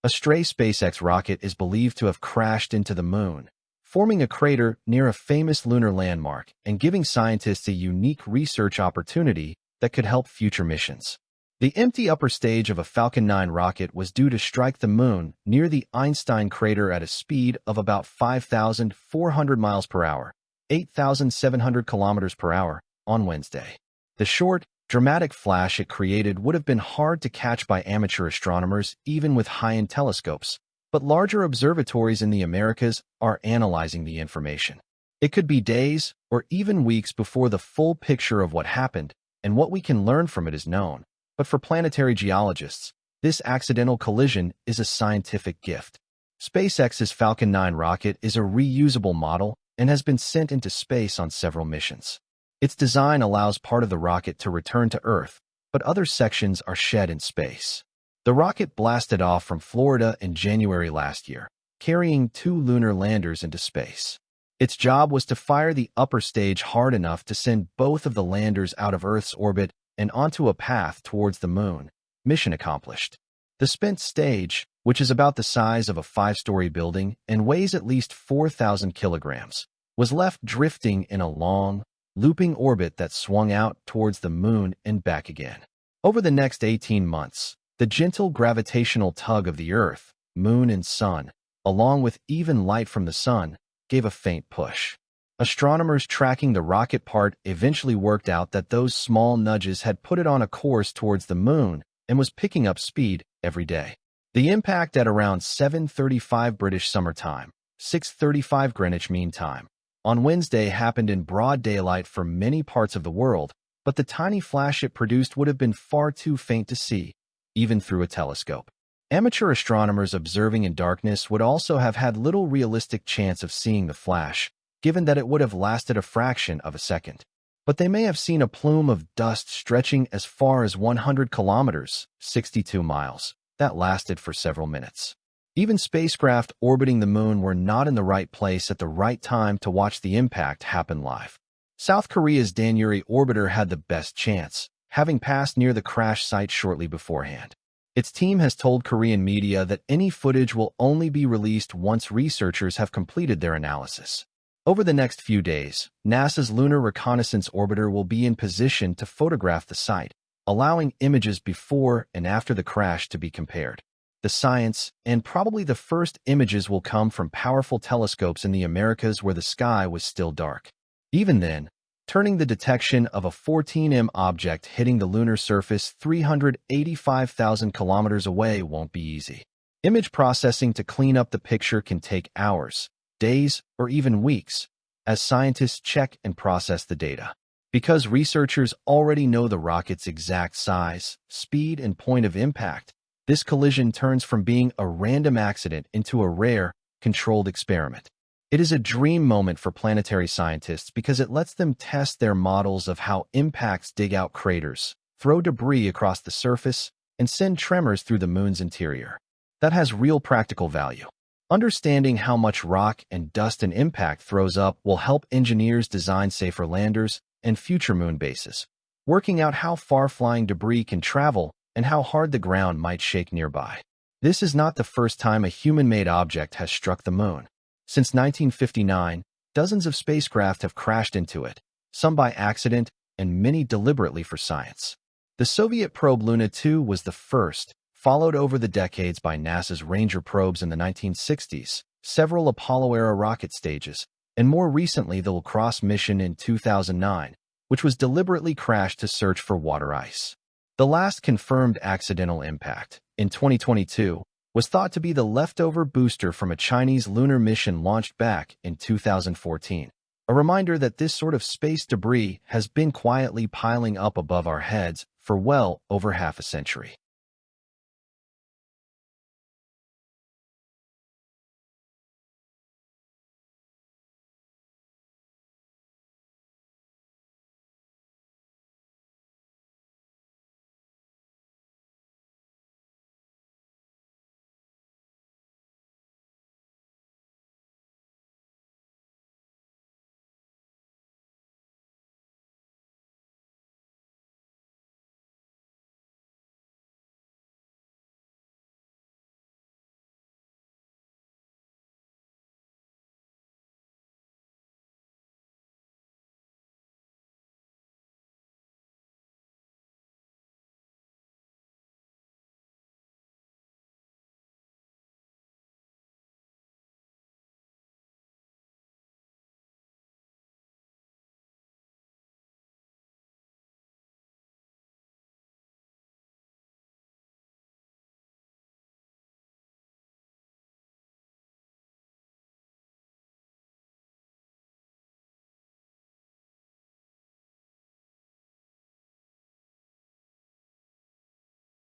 A stray SpaceX rocket is believed to have crashed into the moon, forming a crater near a famous lunar landmark and giving scientists a unique research opportunity that could help future missions. The empty upper stage of a Falcon 9 rocket was due to strike the moon near the Einstein crater at a speed of about 5,400 miles per hour, 8,700 kilometers per hour, on Wednesday. The short, dramatic flash it created would have been hard to catch by amateur astronomers even with high-end telescopes, but larger observatories in the Americas are analyzing the information. It could be days or even weeks before the full picture of what happened and what we can learn from it is known. But for planetary geologists, this accidental collision is a scientific gift. SpaceX's Falcon 9 rocket is a reusable model and has been sent into space on several missions. Its design allows part of the rocket to return to Earth, but other sections are shed in space. The rocket blasted off from Florida in January last year, carrying 2 lunar landers into space. Its job was to fire the upper stage hard enough to send both of the landers out of Earth's orbit and onto a path towards the moon. Mission accomplished. The spent stage, which is about the size of a 5-story building and weighs at least 4,000 kilograms, was left drifting in a long, looping orbit that swung out towards the moon and back again. Over the next 18 months, the gentle gravitational tug of the Earth, moon, and sun, along with even light from the sun, gave a faint push. Astronomers tracking the rocket part eventually worked out that those small nudges had put it on a course towards the moon and was picking up speed every day. The impact at around 7:35 British Summer Time, 6:35 Greenwich Mean Time, on Wednesday happened in broad daylight for many parts of the world, but the tiny flash it produced would have been far too faint to see, even through a telescope. Amateur astronomers observing in darkness would also have had little realistic chance of seeing the flash, given that it would have lasted a fraction of a second. But they may have seen a plume of dust stretching as far as 100 kilometers, 62 miles, that lasted for several minutes. Even spacecraft orbiting the moon were not in the right place at the right time to watch the impact happen live. South Korea's Danuri orbiter had the best chance, having passed near the crash site shortly beforehand. Its team has told Korean media that any footage will only be released once researchers have completed their analysis. Over the next few days, NASA's Lunar Reconnaissance Orbiter will be in position to photograph the site, allowing images before and after the crash to be compared. The science, and probably the first images, will come from powerful telescopes in the Americas where the sky was still dark. Even then, turning the detection of a 14M object hitting the lunar surface 385,000 kilometers away won't be easy. Image processing to clean up the picture can take hours, days, or even weeks, as scientists check and process the data. Because researchers already know the rocket's exact size, speed, and point of impact, this collision turns from being a random accident into a rare, controlled experiment. It is a dream moment for planetary scientists because it lets them test their models of how impacts dig out craters, throw debris across the surface, and send tremors through the moon's interior. That has real practical value. Understanding how much rock and dust an impact throws up will help engineers design safer landers and future moon bases, working out how far flying debris can travel and how hard the ground might shake nearby. This is not the first time a human-made object has struck the moon. Since 1959, dozens of spacecraft have crashed into it, some by accident and many deliberately for science. The Soviet probe Luna 2 was the first, followed over the decades by NASA's Ranger probes in the 1960s, several Apollo-era rocket stages, and more recently the Lacrosse mission in 2009, which was deliberately crashed to search for water ice. The last confirmed accidental impact, in 2022, was thought to be the leftover booster from a Chinese lunar mission launched back in 2014. A reminder that this sort of space debris has been quietly piling up above our heads for well over half a century.